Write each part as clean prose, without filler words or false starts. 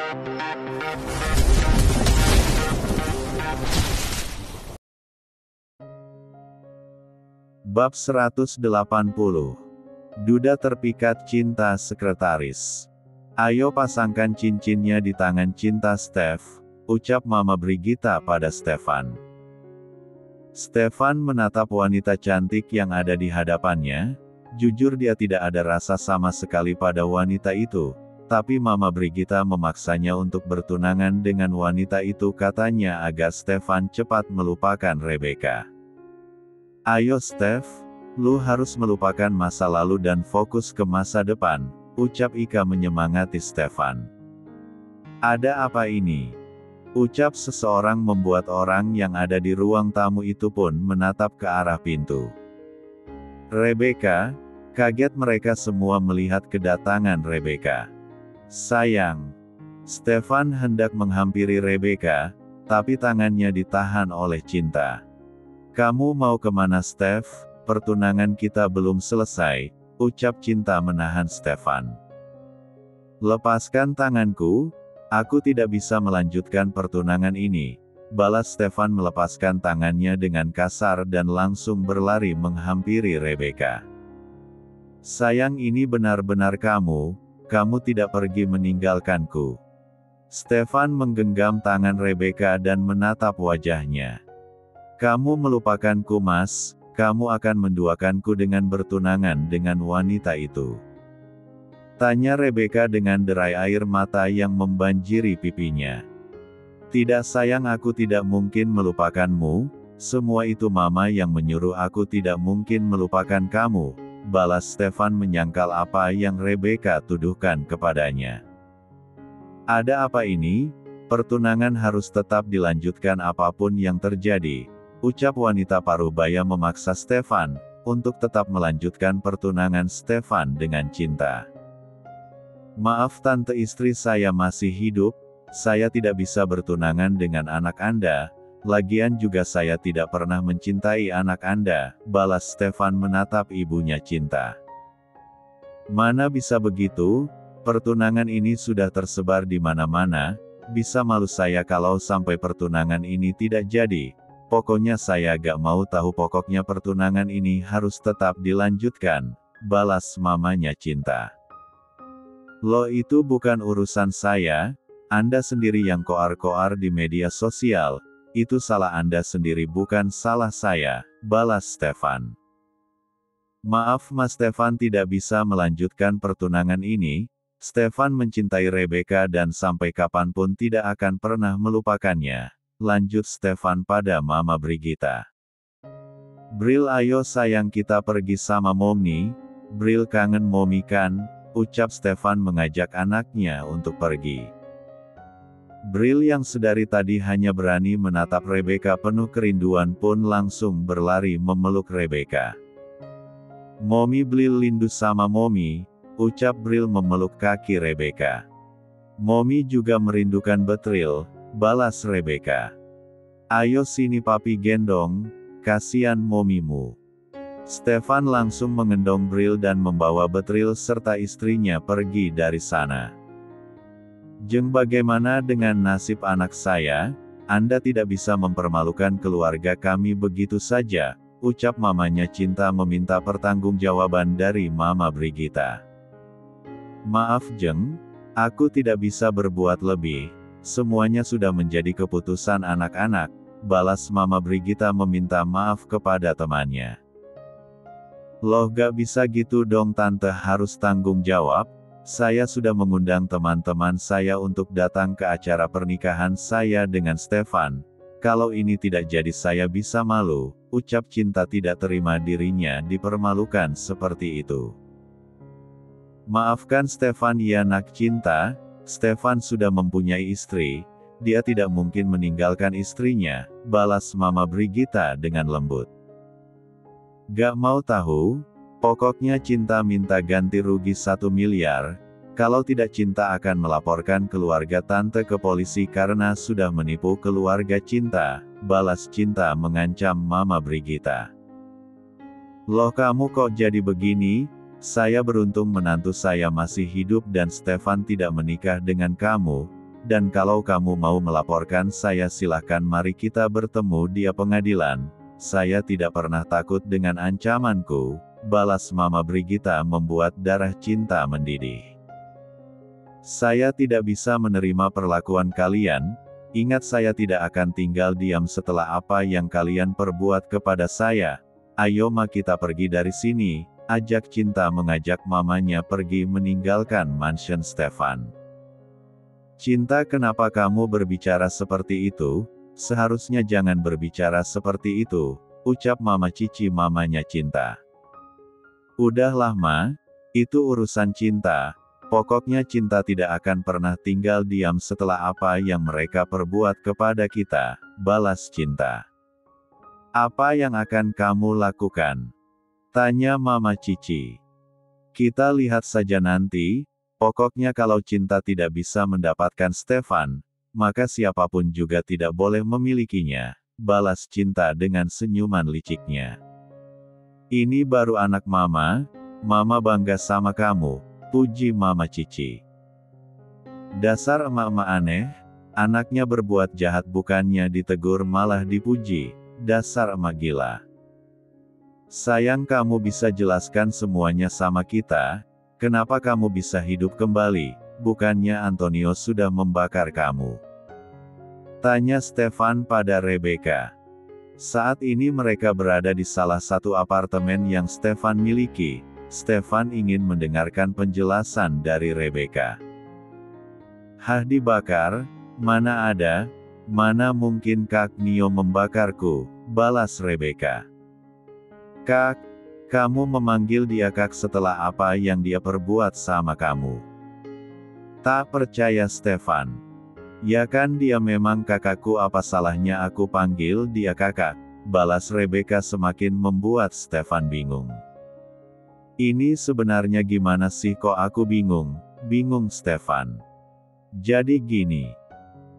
Bab 180. Duda terpikat cinta sekretaris. Ayo pasangkan cincinnya di tangan cinta Steph, ucap Mama Brigita pada Stefan. Stefan menatap wanita cantik yang ada di hadapannya. Jujur dia tidak ada rasa sama sekali pada wanita itu, tapi Mama Brigita memaksanya untuk bertunangan dengan wanita itu, katanya agar Stefan cepat melupakan Rebecca. Ayo Steph, lu harus melupakan masa lalu dan fokus ke masa depan, ucap Ika menyemangati Stefan. Ada apa ini? Ucap seseorang membuat orang yang ada di ruang tamu itu pun menatap ke arah pintu. Rebecca, kaget mereka semua melihat kedatangan Rebecca. Sayang. Stefan hendak menghampiri Rebecca, tapi tangannya ditahan oleh Cinta. Kamu mau kemana Steph? Pertunangan kita belum selesai, ucap Cinta menahan Stefan. Lepaskan tanganku, aku tidak bisa melanjutkan pertunangan ini, balas Stefan melepaskan tangannya dengan kasar dan langsung berlari menghampiri Rebecca. Sayang, ini benar-benar kamu tidak pergi meninggalkanku. Stefan menggenggam tangan Rebecca dan menatap wajahnya. Kamu melupakanku Mas, kamu akan menduakanku dengan bertunangan dengan wanita itu. Tanya Rebecca dengan derai air mata yang membanjiri pipinya. Tidak sayang, aku tidak mungkin melupakanmu, semua itu Mama yang menyuruh, aku tidak mungkin melupakan kamu, balas Stefan menyangkal apa yang Rebecca tuduhkan kepadanya. Ada apa ini? Pertunangan harus tetap dilanjutkan apapun yang terjadi, ucap wanita parubaya memaksa Stefan untuk tetap melanjutkan pertunangan Stefan dengan Cinta. Maaf tante, istri saya masih hidup, saya tidak bisa bertunangan dengan anak Anda, lagian juga saya tidak pernah mencintai anak Anda, balas Stefan menatap ibunya Cinta. Mana bisa begitu, pertunangan ini sudah tersebar di mana-mana, bisa malu saya kalau sampai pertunangan ini tidak jadi. Pokoknya saya gak mau tahu, pokoknya pertunangan ini harus tetap dilanjutkan, balas mamanya Cinta. Loh, itu bukan urusan saya, Anda sendiri yang koar-koar di media sosial, itu salah Anda sendiri bukan salah saya, balas Stefan. Maaf Mas, Stefan tidak bisa melanjutkan pertunangan ini, Stefan mencintai Rebecca dan sampai kapanpun tidak akan pernah melupakannya. Lanjut Stefan pada Mama Brigita. Bril, ayo sayang kita pergi sama Mommy, Bril kangen Mommy kan, ucap Stefan mengajak anaknya untuk pergi. Bril yang sedari tadi hanya berani menatap Rebecca penuh kerinduan pun langsung berlari memeluk Rebecca. Mommy, Bril lindu sama Mommy, ucap Bril memeluk kaki Rebecca. Mommy juga merindukan Betril, balas Rebecca. Ayo sini papi gendong, kasihan momimu. Stefan langsung mengendong Bril dan membawa Betril serta istrinya pergi dari sana. Jeng, bagaimana dengan nasib anak saya? Anda tidak bisa mempermalukan keluarga kami begitu saja, ucap mamanya Cinta meminta pertanggungjawaban dari Mama Brigita. Maaf Jeng, aku tidak bisa berbuat lebih. Semuanya sudah menjadi keputusan anak-anak, balas Mama Brigita meminta maaf kepada temannya. Loh, gak bisa gitu dong tante, harus tanggung jawab, saya sudah mengundang teman-teman saya untuk datang ke acara pernikahan saya dengan Stefan, kalau ini tidak jadi saya bisa malu, ucap Cinta tidak terima dirinya dipermalukan seperti itu. Maafkan Stefan ya nak Cinta, Stefan sudah mempunyai istri, dia tidak mungkin meninggalkan istrinya, balas Mama Brigita dengan lembut. Gak mau tahu, pokoknya Cinta minta ganti rugi 1 miliar, kalau tidak Cinta akan melaporkan keluarga tante ke polisi karena sudah menipu keluarga Cinta, balas Cinta mengancam Mama Brigita. Loh, kamu kok jadi begini? Saya beruntung menantu saya masih hidup dan Stefan tidak menikah dengan kamu, dan kalau kamu mau melaporkan saya silahkan mari kita bertemu di pengadilan. Saya tidak pernah takut dengan ancamanku, balas Mama Brigita membuat darah cinta mendidih. Saya tidak bisa menerima perlakuan kalian, ingat saya tidak akan tinggal diam setelah apa yang kalian perbuat kepada saya. Ayo ma kita pergi dari sini, ajak Cinta mengajak mamanya pergi meninggalkan mansion Stefan. Cinta, kenapa kamu berbicara seperti itu? Seharusnya jangan berbicara seperti itu, ucap Mama Cici mamanya Cinta. Udahlah Ma, itu urusan Cinta, pokoknya Cinta tidak akan pernah tinggal diam setelah apa yang mereka perbuat kepada kita, balas Cinta. Apa yang akan kamu lakukan? Tanya Mama Cici. Kita lihat saja nanti. Pokoknya kalau Cinta tidak bisa mendapatkan Stefan, maka siapapun juga tidak boleh memilikinya, balas Cinta dengan senyuman liciknya. Ini baru anak Mama bangga sama kamu, puji Mama Cici. Dasar emak-emak aneh, anaknya berbuat jahat bukannya ditegur malah dipuji, dasar emak gila. Sayang kamu bisa jelaskan semuanya sama kita. Kenapa kamu bisa hidup kembali, bukannya Antonio sudah membakar kamu? Tanya Stefan pada Rebecca. Saat ini mereka berada di salah satu apartemen yang Stefan miliki. Stefan ingin mendengarkan penjelasan dari Rebecca. Hah, dibakar? Mana ada? Mana mungkin Kak Nio membakarku, balas Rebecca. Kak, kamu memanggil dia Kak setelah apa yang dia perbuat sama kamu. Tak percaya Stefan. Ya kan dia memang kakakku, apa salahnya aku panggil dia kakak, balas Rebecca semakin membuat Stefan bingung. Ini sebenarnya gimana sih kok aku bingung Stefan. Jadi gini.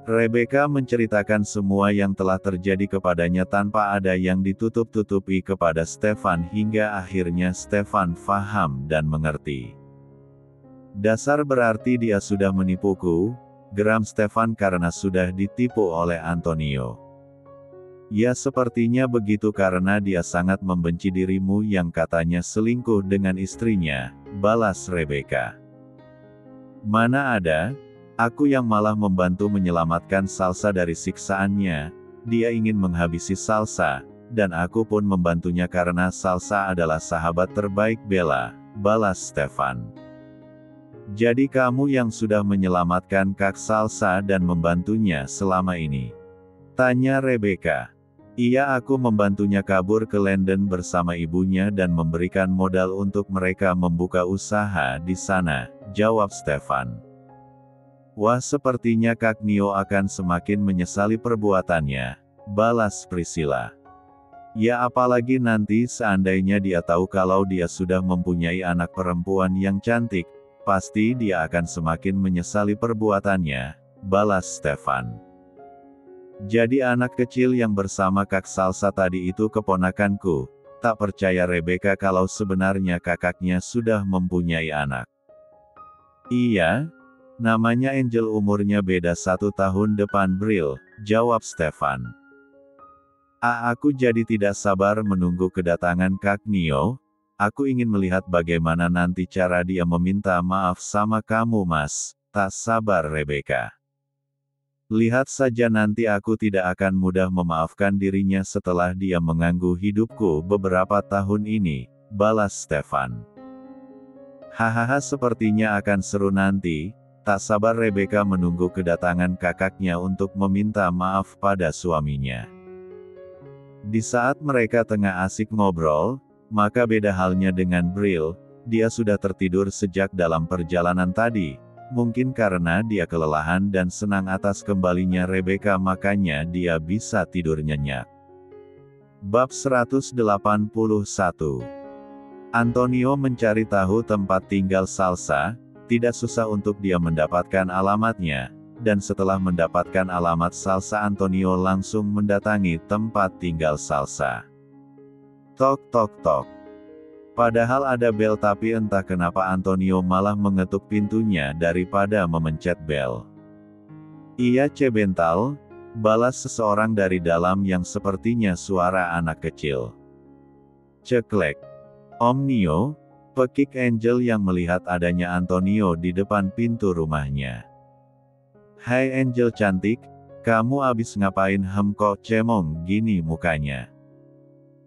Rebecca menceritakan semua yang telah terjadi kepadanya tanpa ada yang ditutup-tutupi kepada Stefan hingga akhirnya Stefan faham dan mengerti. Dasar berarti dia sudah menipuku, geram Stefan karena sudah ditipu oleh Antonio. Ya sepertinya begitu karena dia sangat membenci dirimu yang katanya selingkuh dengan istrinya, balas Rebecca. Mana ada? Aku yang malah membantu menyelamatkan Salsa dari siksaannya. Dia ingin menghabisi Salsa, dan aku pun membantunya karena Salsa adalah sahabat terbaik Bella, balas Stefan. Jadi kamu yang sudah menyelamatkan Kak Salsa dan membantunya selama ini? Tanya Rebecca. Iya, aku membantunya kabur ke London bersama ibunya dan memberikan modal untuk mereka membuka usaha di sana, jawab Stefan. Wah, sepertinya Kak Nio akan semakin menyesali perbuatannya, balas Priscilla. Ya apalagi nanti seandainya dia tahu kalau dia sudah mempunyai anak perempuan yang cantik, pasti dia akan semakin menyesali perbuatannya, balas Stefan. Jadi anak kecil yang bersama Kak Salsa tadi itu keponakanku, tak percaya Rebecca kalau sebenarnya kakaknya sudah mempunyai anak. Iya? Namanya Angel, umurnya beda 1 tahun depan Bril, jawab Stefan. Aku jadi tidak sabar menunggu kedatangan Kak Nio. Aku ingin melihat bagaimana nanti cara dia meminta maaf sama kamu Mas, tak sabar Rebecca. Lihat saja nanti aku tidak akan mudah memaafkan dirinya setelah dia mengganggu hidupku beberapa tahun ini, balas Stefan. Hahaha, sepertinya akan seru nanti. Tak sabar Rebecca menunggu kedatangan kakaknya untuk meminta maaf pada suaminya. Di saat mereka tengah asik ngobrol, maka beda halnya dengan Bril, dia sudah tertidur sejak dalam perjalanan tadi, mungkin karena dia kelelahan dan senang atas kembalinya Rebecca makanya dia bisa tidur nyenyak. Bab 181. Antonio mencari tahu tempat tinggal Salsa. Tidak susah untuk dia mendapatkan alamatnya, dan setelah mendapatkan alamat Salsa Antonio langsung mendatangi tempat tinggal Salsa. Tok tok tok. Padahal ada bel tapi entah kenapa Antonio malah mengetuk pintunya daripada memencet bel. Iya cebental, balas seseorang dari dalam yang sepertinya suara anak kecil. Ceklek. Om Nio, pekik Angel yang melihat adanya Antonio di depan pintu rumahnya. Hai Angel cantik, kamu abis ngapain kok cemong gini mukanya?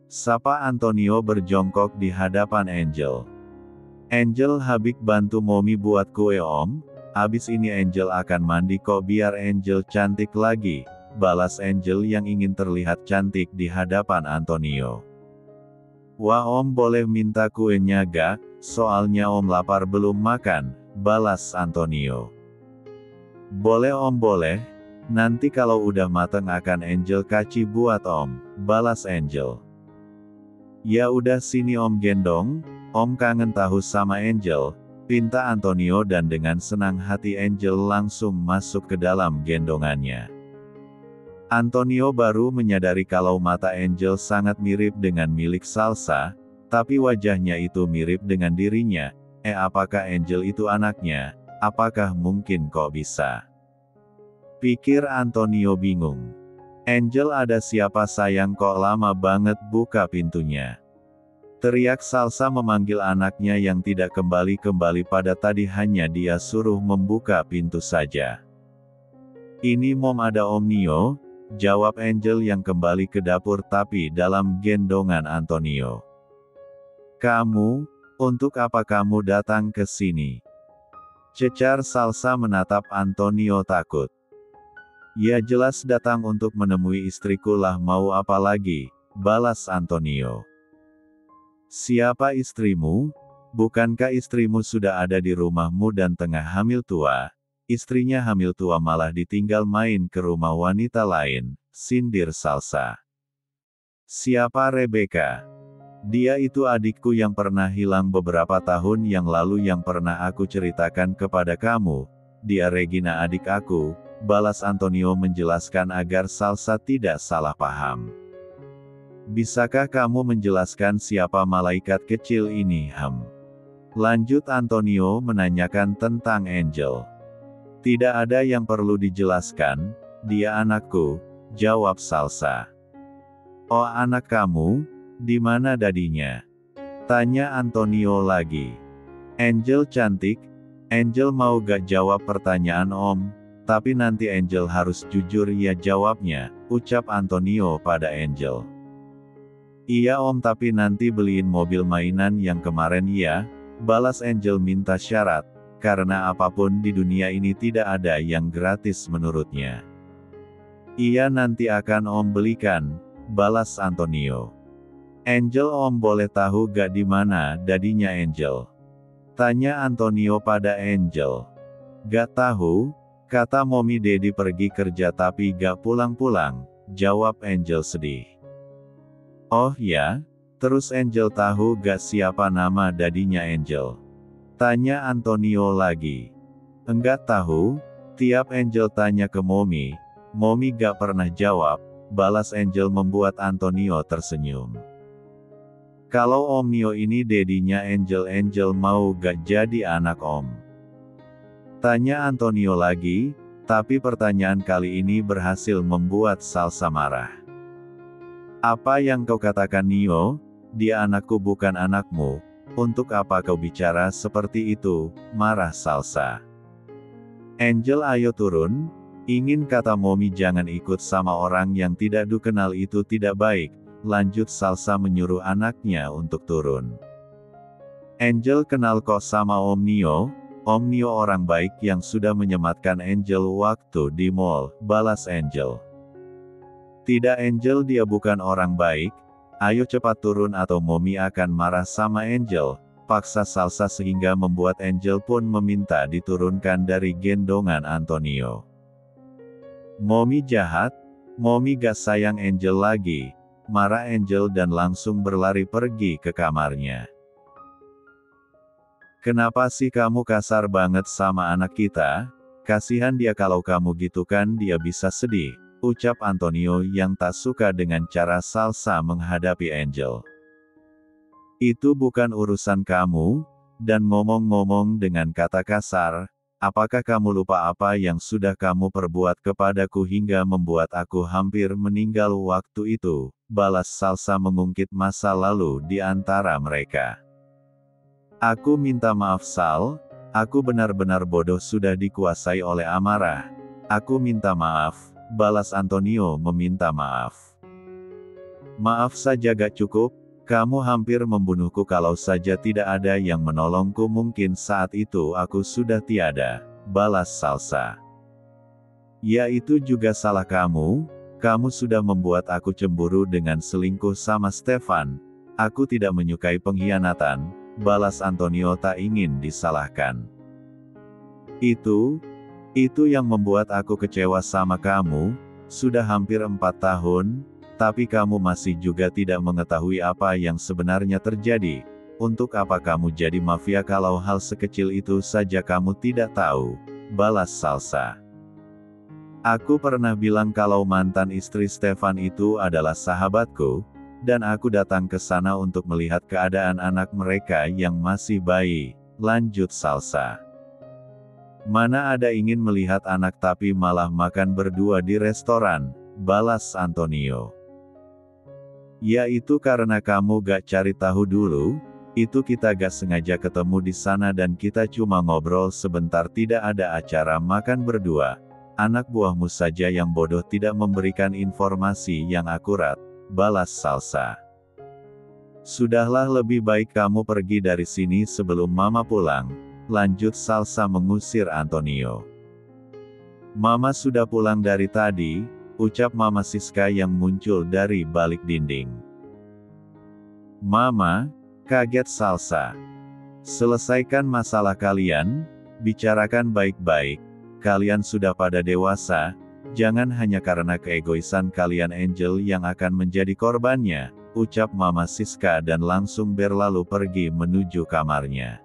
Sapa Antonio berjongkok di hadapan Angel. Angel habis bantu Momi buat kue om, abis ini Angel akan mandi kok biar Angel cantik lagi, balas Angel yang ingin terlihat cantik di hadapan Antonio. Wah om boleh minta kuenya gak, soalnya om lapar belum makan, balas Antonio. Boleh om boleh, nanti kalau udah mateng akan Angel kasih buat om, balas Angel. Ya udah sini om gendong, om kangen tahu sama Angel, pinta Antonio dan dengan senang hati Angel langsung masuk ke dalam gendongannya. Antonio baru menyadari kalau mata Angel sangat mirip dengan milik Salsa, tapi wajahnya itu mirip dengan dirinya. Apakah Angel itu anaknya? Apakah mungkin kok bisa? Pikir Antonio bingung. Angel ada siapa sayang kok lama banget buka pintunya. Teriak Salsa memanggil anaknya yang tidak kembali-kembali pada tadi hanya dia suruh membuka pintu saja. Ini mom ada Om Nio, jawab Angel yang kembali ke dapur tapi dalam gendongan Antonio. Kamu, untuk apa kamu datang ke sini? Cecar Salsa menatap Antonio takut. Ya jelas datang untuk menemui istriku lah mau apa lagi, balas Antonio. Siapa istrimu? Bukankah istrimu sudah ada di rumahmu dan tengah hamil tua? Istrinya hamil tua malah ditinggal main ke rumah wanita lain, sindir Salsa. Siapa Rebecca? Dia itu adikku yang pernah hilang beberapa tahun yang lalu yang pernah aku ceritakan kepada kamu. Dia Regina adik aku, balas Antonio menjelaskan agar Salsa tidak salah paham. Bisakah kamu menjelaskan siapa malaikat kecil ini Lanjut Antonio menanyakan tentang Angel. Tidak ada yang perlu dijelaskan, dia anakku, jawab Salsa. Oh anak kamu, di mana dadinya? Tanya Antonio lagi. Angel cantik, Angel mau gak jawab pertanyaan om, tapi nanti Angel harus jujur ya jawabnya, ucap Antonio pada Angel. Iya om tapi nanti beliin mobil mainan yang kemarin ya, balas Angel minta syarat, karena apapun di dunia ini tidak ada yang gratis menurutnya. Iya nanti akan om belikan, balas Antonio. Angel om boleh tahu gak di mana dadinya Angel? Tanya Antonio pada Angel. Gak tahu, kata Mommy Daddy pergi kerja tapi gak pulang-pulang, jawab Angel sedih. Oh ya, terus Angel tahu gak siapa nama dadinya Angel? Tanya Antonio lagi. Enggak tahu, tiap Angel tanya ke Mommy, Mommy gak pernah jawab, balas Angel membuat Antonio tersenyum. Kalau Om Nio ini dedinya Angel mau gak jadi anak om? Tanya Antonio lagi, tapi pertanyaan kali ini berhasil membuat Salsa marah. Apa yang kau katakan Nio? Dia anakku bukan anakmu, untuk apa kau bicara seperti itu, marah Salsa. Angel ayo turun, ingin kata Mommy jangan ikut sama orang yang tidak dikenal itu tidak baik, lanjut Salsa menyuruh anaknya untuk turun. Angel kenal kok sama Om Nio orang baik yang sudah menyematkan Angel waktu di mall, balas Angel. Tidak Angel dia bukan orang baik, ayo cepat turun atau Mommy akan marah sama Angel, paksa Salsa sehingga membuat Angel pun meminta diturunkan dari gendongan Antonio. Mommy jahat, Mommy gak sayang Angel lagi, marah Angel dan langsung berlari pergi ke kamarnya. Kenapa sih kamu kasar banget sama anak kita? Kasihan dia kalau kamu gitu kan dia bisa sedih, ucap Antonio yang tak suka dengan cara Salsa menghadapi Angel. Itu bukan urusan kamu, dan ngomong-ngomong dengan kata kasar, apakah kamu lupa apa yang sudah kamu perbuat kepadaku hingga membuat aku hampir meninggal waktu itu? Balas Salsa mengungkit masa lalu di antara mereka. Aku minta maaf Sal, aku benar-benar bodoh sudah dikuasai oleh amarah. Aku minta maaf, balas Antonio meminta maaf. Maaf saja gak cukup, kamu hampir membunuhku kalau saja tidak ada yang menolongku mungkin saat itu aku sudah tiada, balas Salsa. Ya itu juga salah kamu sudah membuat aku cemburu dengan selingkuh sama Stefan. Aku tidak menyukai pengkhianatan, balas Antonio tak ingin disalahkan. Itu yang membuat aku kecewa sama kamu, sudah hampir 4 tahun, tapi kamu masih juga tidak mengetahui apa yang sebenarnya terjadi. Untuk apa kamu jadi mafia kalau hal sekecil itu saja kamu tidak tahu, balas Salsa. Aku pernah bilang kalau mantan istri Stefan itu adalah sahabatku, dan aku datang ke sana untuk melihat keadaan anak mereka yang masih bayi, lanjut Salsa. Mana ada ingin melihat anak tapi malah makan berdua di restoran, balas Antonio. Ya itu karena kamu gak cari tahu dulu, itu kita gak sengaja ketemu di sana dan kita cuma ngobrol sebentar tidak ada acara makan berdua. Anak buahmu saja yang bodoh tidak memberikan informasi yang akurat, balas Salsa. Sudahlah lebih baik kamu pergi dari sini sebelum Mama pulang, lanjut Salsa mengusir Antonio. Mama sudah pulang dari tadi, ucap Mama Siska yang muncul dari balik dinding. Mama, kaget Salsa. Selesaikan masalah kalian, bicarakan baik-baik, kalian sudah pada dewasa, jangan hanya karena keegoisan kalian Angel yang akan menjadi korbannya, ucap Mama Siska dan langsung berlalu pergi menuju kamarnya.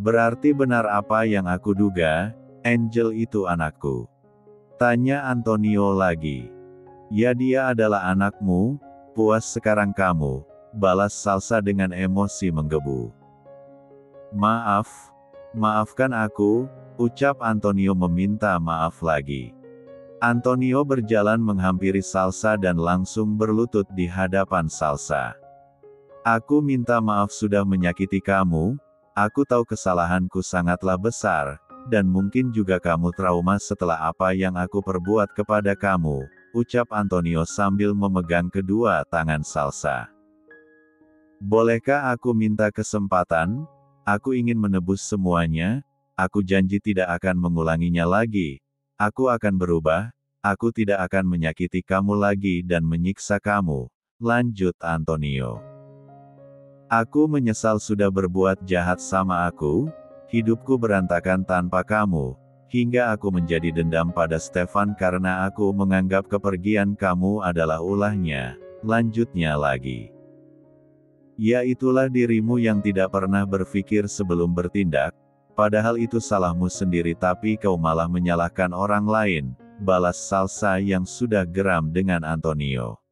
Berarti benar apa yang aku duga, Angel itu anakku? Tanya Antonio lagi. Ya dia adalah anakmu, puas sekarang kamu, balas Salsa dengan emosi menggebu. Maafkan aku, ucap Antonio meminta maaf lagi. Antonio berjalan menghampiri Salsa dan langsung berlutut di hadapan Salsa. Aku minta maaf sudah menyakiti kamu, aku tahu kesalahanku sangatlah besar, dan mungkin juga kamu trauma setelah apa yang aku perbuat kepada kamu, ucap Antonio sambil memegang kedua tangan Salsa. Bolehkah aku minta kesempatan? Aku ingin menebus semuanya, aku janji tidak akan mengulanginya lagi. Aku akan berubah, aku tidak akan menyakiti kamu lagi dan menyiksa kamu, lanjut Antonio. Aku menyesal sudah berbuat jahat sama aku, hidupku berantakan tanpa kamu, hingga aku menjadi dendam pada Stefan karena aku menganggap kepergian kamu adalah ulahnya, lanjutnya lagi. Ya itulah dirimu yang tidak pernah berpikir sebelum bertindak, padahal itu salahmu sendiri tapi kau malah menyalahkan orang lain, balas Salsa yang sudah geram dengan Antonio.